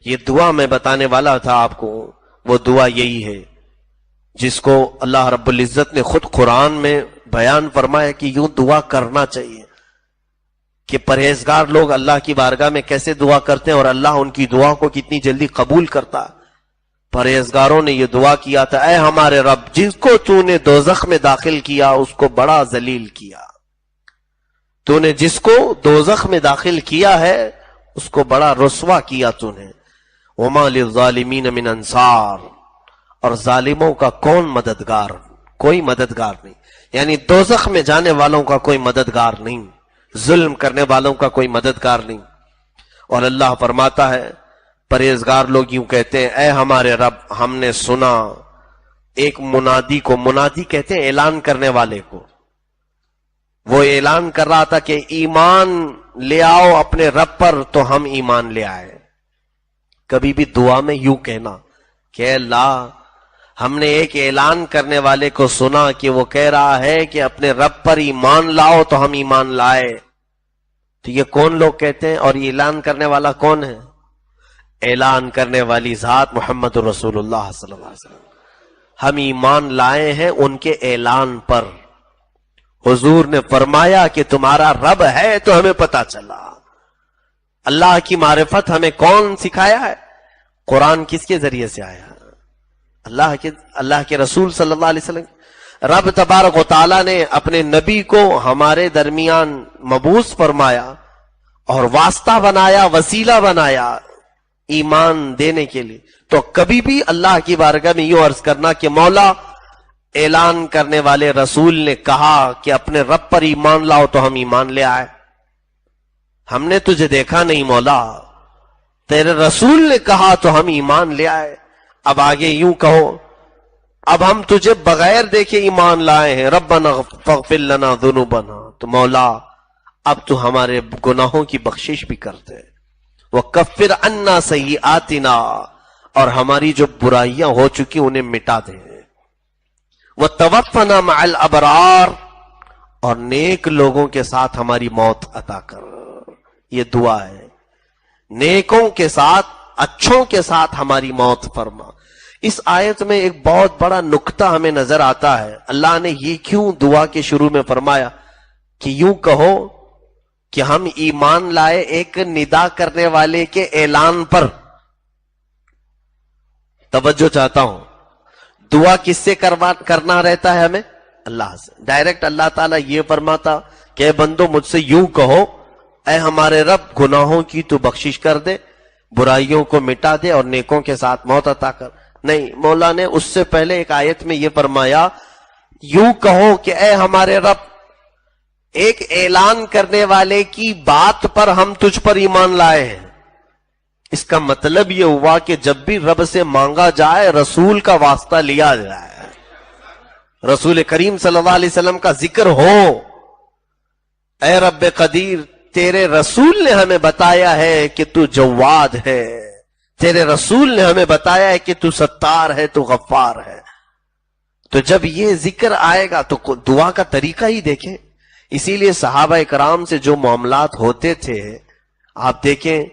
یہ دعا میں بتانے والا تھا آپ کو، وہ دعا یہی ہے جس کو اللہ رب العزت نے خود قرآن میں بیان فرمایا کہ یوں دعا کرنا چاہیے، کہ پرہیزگار لوگ اللہ کی بارگاہ میں کیسے دعا کرتے ہیں اور اللہ ان کی دعا کو کتنی جلدی قبول کرتا ہے۔ پرہیزگاروں نے یہ دعا کیا تھا، اے ہمارے رب، جس کو تو نے دوزخ میں داخل کیا اس کو بڑا ذلیل کیا، تو نے جس کو دوزخ میں داخل کیا ہے اس کو بڑا رسوا کیا تو نے، وما للظالمین من انصار، اور ظالموں کا کون مددگار؟ کوئی مددگار نہیں، یعنی دوزخ میں جانے والوں کا کوئی مددگار نہیں، ظلم کرنے والوں کا کوئی مددگار نہیں۔ اور اللہ فرماتا ہے پرہیزگار لوگ یوں کہتے ہیں، اے ہمارے رب، ہم نے سنا ایک منادی کو، منادی کہتے ہیں اعلان کرنے والے کو، وہ اعلان کر رہا تھا کہ ایمان لے آؤ اپنے رب پر، تو ہم ایمان لے آئے۔ کبھی بھی دعا میں یوں کہنا کہ اللہ، ہم نے ایک اعلان کرنے والے کو سنا کہ وہ کہہ رہا ہے کہ اپنے رب پر ایمان لاؤ، تو ہم ایمان لائے۔ تو یہ کون لوگ کہتے ہیں اور یہ اعلان کرنے والا کون ہے؟ اعلان کرنے والی ذات محمد رسول اللہ صلی اللہ علیہ وسلم۔ ہم ایمان لائے ہیں ان کے اعلان پر۔ حضور نے فرمایا کہ تمہارا رب ہے، تو ہمیں پتا چلا۔ اللہ کی معرفت ہمیں کون سکھایا ہے؟ قرآن کس کے ذریعے سے آیا؟ اللہ کے رسول صلی اللہ علیہ وسلم۔ رب تبارک و تعالیٰ نے اپنے نبی کو ہمارے درمیان مبعوث فرمایا اور واسطہ بنایا، وسیلہ بنایا ایمان دینے کے لیے۔ تو کبھی بھی اللہ کی بارگاہ میں یوں عرض کرنا کہ مولا، اعلان کرنے والے رسول نے کہا کہ اپنے رب پر ایمان لاؤ، تو ہم ایمان لے آئے۔ ہم نے تجھے دیکھا نہیں مولا، تیرے رسول نے کہا تو ہم ایمان لے آئے۔ اب آگے یوں کہو، اب ہم تجھے بغیر دیکھے ایمان لائے ہیں، ربنا فاغفر لنا ذنوبنا، تو مولا اب تو ہمارے گناہوں کی بخشش بھی کر دے، وکفر عنا سیئاتنا، اور ہماری جو برائیاں ہو چکی انہیں مٹا دے، وتوفنا مع الابرار، اور نیک لوگوں کے ساتھ ہماری موت عطا کر۔ یہ دعا ہے، نیکوں کے ساتھ، اچھوں کے ساتھ ہماری موت فرما۔ اس آیت میں ایک بہت بڑا نکتہ ہمیں نظر آتا ہے۔ اللہ نے یہ کیوں دعا کے شروع میں فرمایا کہ یوں کہو کہ ہم ایمان لائے ایک ندا کرنے والے کے اعلان پر؟ توجہ چاہتا ہوں، دعا کس سے کرنا رہتا ہے ہمیں؟ اللہ سے ڈائریکٹ۔ اللہ تعالیٰ یہ فرماتا کہ اے بندو مجھ سے یوں کہو، اے ہمارے رب، گناہوں کی تو بخشش کر دے، برائیوں کو مٹا دے، اور نیکوں کے ساتھ موت عطا کر۔ نہیں، مولا نے اس سے پہلے ایک آیت میں یہ فرمایا، یوں کہو کہ اے ہمارے رب، ایک اعلان کرنے والے کی بات پر ہم تجھ پر ایمان لائے ہیں۔ اس کا مطلب یہ ہوا کہ جب بھی رب سے مانگا جائے رسول کا واسطہ لیا جائے، رسول کریم صلی اللہ علیہ وسلم کا ذکر ہو۔ اے رب قدیر، تیرے رسول نے ہمیں بتایا ہے کہ تو جواد ہے، تیرے رسول نے ہمیں بتایا ہے کہ تو ستار ہے، تو غفار ہے۔ تو جب یہ ذکر آئے گا تو دعا کا طریقہ ہی دیکھیں۔ اسی لیے صحابہ کرام سے جو معاملات ہوتے تھے، آپ دیکھیں،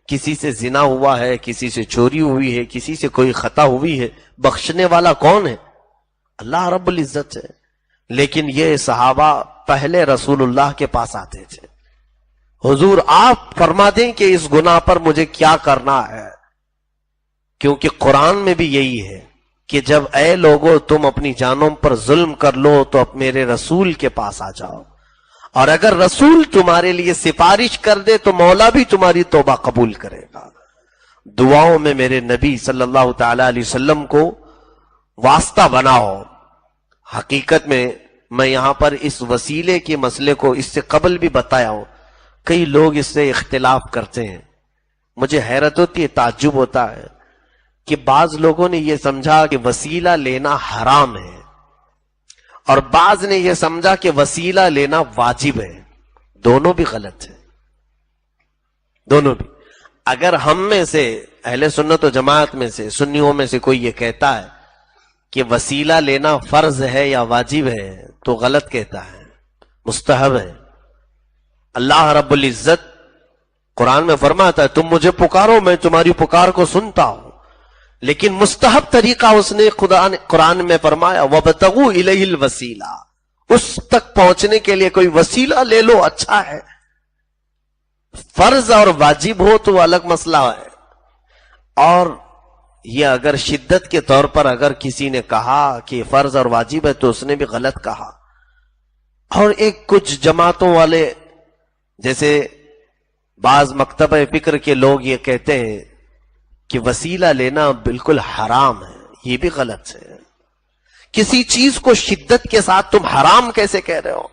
کسی سے زنا ہوا ہے، کسی سے چوری ہوئی ہے، کسی سے کوئی خطا ہوئی ہے، بخشنے والا کون ہے؟ اللہ رب العزت ہے۔ لیکن یہ صحابہ پہلے رسول اللہ کے پاس آتے تھے، حضور آپ فرما دیں کہ اس گناہ پر مجھے کیا کرنا ہے، کیونکہ قرآن میں بھی یہی ہے کہ جب اے لوگو تم اپنی جانوں پر ظلم کر لو تو اب میرے رسول کے پاس آ جاؤ، اور اگر رسول تمہارے لیے سفارش کر دے تو مولا بھی تمہاری توبہ قبول کرے گا۔ دعاؤں میں میرے نبی صلی اللہ تعالی علیہ وسلم کو واسطہ بناؤ۔ حقیقت میں یہاں پر اس وسیلے کے مسئلے کو اس سے قبل بھی بتایا ہوں، کئی لوگ اس سے اختلاف کرتے ہیں۔ مجھے حیرت ہوتی ہے، تعجب ہوتا ہے کہ بعض لوگوں نے یہ سمجھا کہ وسیلہ لینا حرام ہے، اور بعض نے یہ سمجھا کہ وسیلہ لینا واجب ہے۔ دونوں بھی غلط ہے، دونوں بھی۔ اگر ہم میں سے اہل سنت و جماعت میں سے، سنیوں میں سے کوئی یہ کہتا ہے کہ وسیلہ لینا فرض ہے یا واجب ہے تو غلط کہتا ہے، مستحب ہے۔ اللہ رب العزت قرآن میں فرماتا ہے تم مجھے پکارو میں تمہاری پکار کو سنتا ہوں، لیکن مستحب طریقہ اس نے قرآن میں فرمایا وَابْتَغُوا إِلَيْهِ الْوَسِيلَةَ، اس تک پہنچنے کے لیے کوئی وسیلہ لے لو، اچھا ہے۔ فرض اور واجب ہو تو الگ مسئلہ ہے، اور یہ اگر شدت کے طور پر اگر کسی نے کہا کہ فرض اور واجب ہے تو اس نے بھی غلط کہا۔ اور ایک کچھ جماعتوں والے جیسے بعض مکتبہ فکر کے لوگ یہ کہتے ہیں کہ وسیلہ لینا بالکل حرام ہے، یہ بھی غلط ہے۔ کسی چیز کو شدت کے ساتھ تم حرام کیسے کہہ رہے ہو؟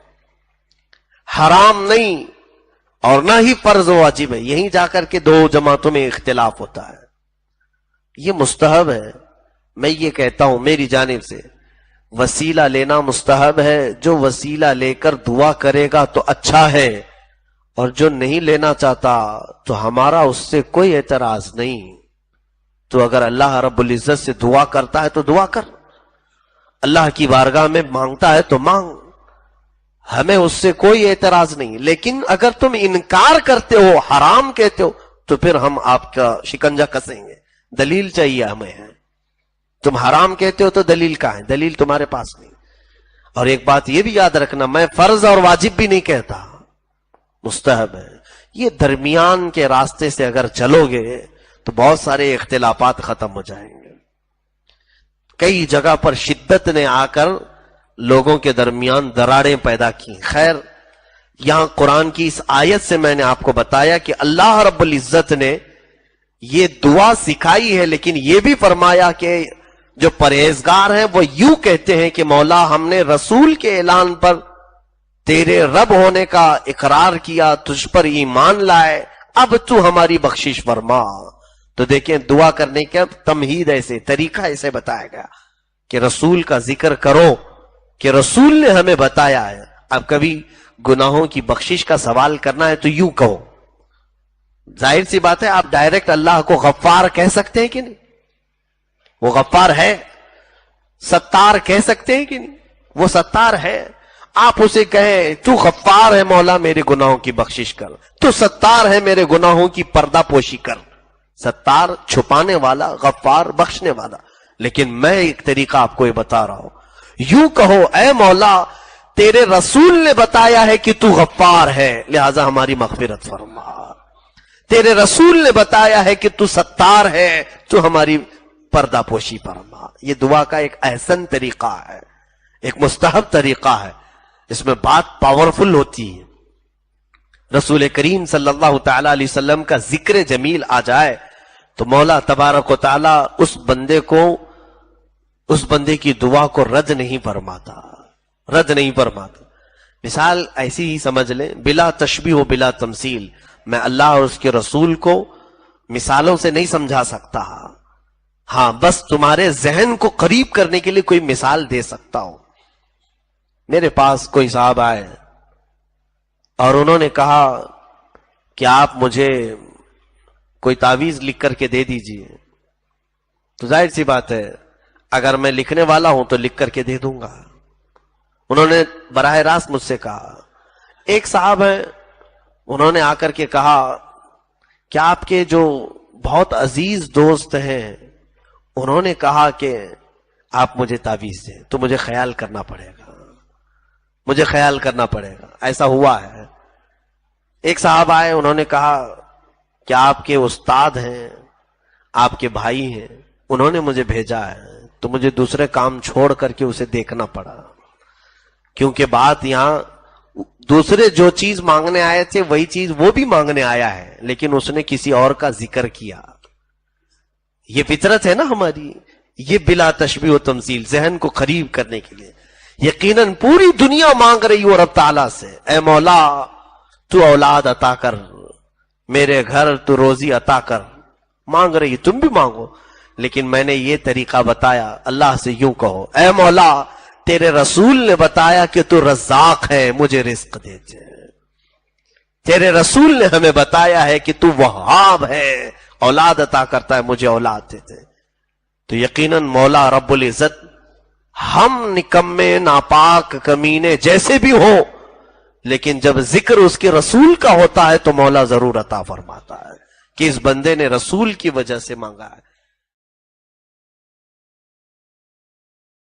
حرام نہیں اور نہ ہی فرض و واجب ہے، یہیں جا کر کے دو جماعتوں میں اختلاف ہوتا ہے۔ یہ مستحب ہے، میں یہ کہتا ہوں میری جانب سے وسیلہ لینا مستحب ہے، جو وسیلہ لے کر دعا کرے گا تو اچھا ہے، اور جو نہیں لینا چاہتا تو ہمارا اس سے کوئی اعتراض نہیں۔ تو اگر اللہ رب العزت سے دعا کرتا ہے تو دعا کر، اللہ کی بارگاہ میں مانگتا ہے تو مانگ، ہمیں اس سے کوئی اعتراض نہیں۔ لیکن اگر تم انکار کرتے ہو، حرام کہتے ہو، تو پھر ہم آپ کا شکنجہ کسیں گے، دلیل چاہیے ہمیں ہے۔ تم حرام کہتے ہو تو دلیل کہاں ہے؟ دلیل تمہارے پاس نہیں۔ اور ایک بات یہ بھی یاد رکھنا، میں فرض اور واجب بھی نہیں کہتا، مستحب ہے۔ یہ درمیان کے راستے سے اگر چلو گے تو بہت سارے اختلافات ختم ہو جائیں گے۔ کئی جگہ پر شدت نے آ کر لوگوں کے درمیان دراڑیں پیدا کی۔ خیر، یہاں قرآن کی اس آیت سے میں نے آپ کو بتایا کہ اللہ رب العزت نے یہ دعا سکھائی ہے، لیکن یہ بھی فرمایا کہ جو پرہیزگار ہیں وہ یوں کہتے ہیں کہ مولا ہم نے رسول کے اعلان پر تیرے رب ہونے کا اقرار کیا، تجھ پر ایمان لائے، اب تو ہماری بخشش فرما۔ تو دیکھیں دعا کرنے کا تمہید ایسے طریقہ ایسے بتایا گیا کہ رسول کا ذکر کرو، کہ رسول نے ہمیں بتایا ہے۔ اب کبھی گناہوں کی بخشش کا سوال کرنا ہے تو یوں کہو، ظاہر سی بات ہے آپ ڈائریکٹ اللہ کو غفار کہہ سکتے ہیں کہ نہیں؟ وہ غفار ہے۔ ستار کہہ سکتے ہیں کہ نہیں؟ وہ ستار ہے۔ آپ اسے کہیں تو غفار ہے مولا میرے گناہوں کی بخشش کر، تو ستار ہے میرے گناہوں کی پردہ پوشی کر۔ ستار چھپانے والا، غفار بخشنے والا۔ لیکن میں ایک طریقہ آپ کو یہ بتا رہا ہوں، یوں کہو اے مولا تیرے رسول نے بتایا ہے کہ تو غفار ہے، لہذا ہماری مغفرت فرما۔ تیرے رسول نے بتایا ہے کہ تو ستار ہے، تو ہماری پردہ پوشی فرما۔ یہ دعا کا ایک احسن طریقہ ہے، ایک مستحب طریقہ ہے، اس میں بات پاورفل ہوتی ہے۔ رسول کریم صلی اللہ تعالی علیہ وسلم کا ذکر جمیل آ جائے تو مولا تبارک و تعالی اس بندے کی دعا کو رد نہیں فرماتا، رد نہیں فرماتا۔ مثال ایسی ہی سمجھ لیں، بلا تشبیہ و بلا تمثیل، میں اللہ اور اس کے رسول کو مثالوں سے نہیں سمجھا سکتا، ہاں بس تمہارے ذہن کو قریب کرنے کے لیے کوئی مثال دے سکتا ہوں۔ میرے پاس کوئی صاحب آئے اور انہوں نے کہا کہ آپ مجھے کوئی تعویذ لکھ کر کے دے دیجئے، تو ظاہر سی بات ہے اگر میں لکھنے والا ہوں تو لکھ کر کے دے دوں گا۔ انہوں نے براہ راست مجھ سے کہا۔ ایک صاحب ہیں، انہوں نے آ کر کے کہا کہ آپ کے جو بہت عزیز دوست ہیں انہوں نے کہا کہ آپ مجھے تعویذ دیں، تو مجھے خیال کرنا پڑے گا، مجھے خیال کرنا پڑے گا۔ ایسا ہوا ہے۔ ایک صاحب آئے، انہوں نے کہا کہ آپ کے استاد ہیں، آپ کے بھائی ہیں، انہوں نے مجھے بھیجا ہے، تو مجھے دوسرے کام چھوڑ کر کے اسے دیکھنا پڑا، کیونکہ بات یہاں دوسرے جو چیز مانگنے آئے تھے وہی چیز وہ بھی مانگنے آیا ہے، لیکن اس نے کسی اور کا ذکر کیا۔ یہ فطرت ہے نا ہماری، یہ بلا تشبیہ و تمثیل، ذہن کو قریب کرنے کے لیے۔ یقیناً پوری دنیا مانگ رہی ہو رب تعالیٰ سے، اے مولا تو اولاد عطا کر، میرے گھر تو روزی عطا کر، مانگ رہی، تم بھی مانگو۔ لیکن میں نے یہ طریقہ بتایا، اللہ سے یوں کہو اے مولا تیرے رسول نے بتایا کہ تو رزاق ہے، مجھے رزق دے دے۔ تیرے رسول نے ہمیں بتایا ہے کہ تو وہاب ہے، اولاد عطا کرتا ہے، مجھے اولاد دے دے۔ تو یقیناً مولا رب العزت ہم نکمے ناپاک کمینے جیسے بھی ہو، لیکن جب ذکر اس کے رسول کا ہوتا ہے تو مولا ضرور عطا فرماتا ہے کہ اس بندے نے رسول کی وجہ سے مانگا ہے.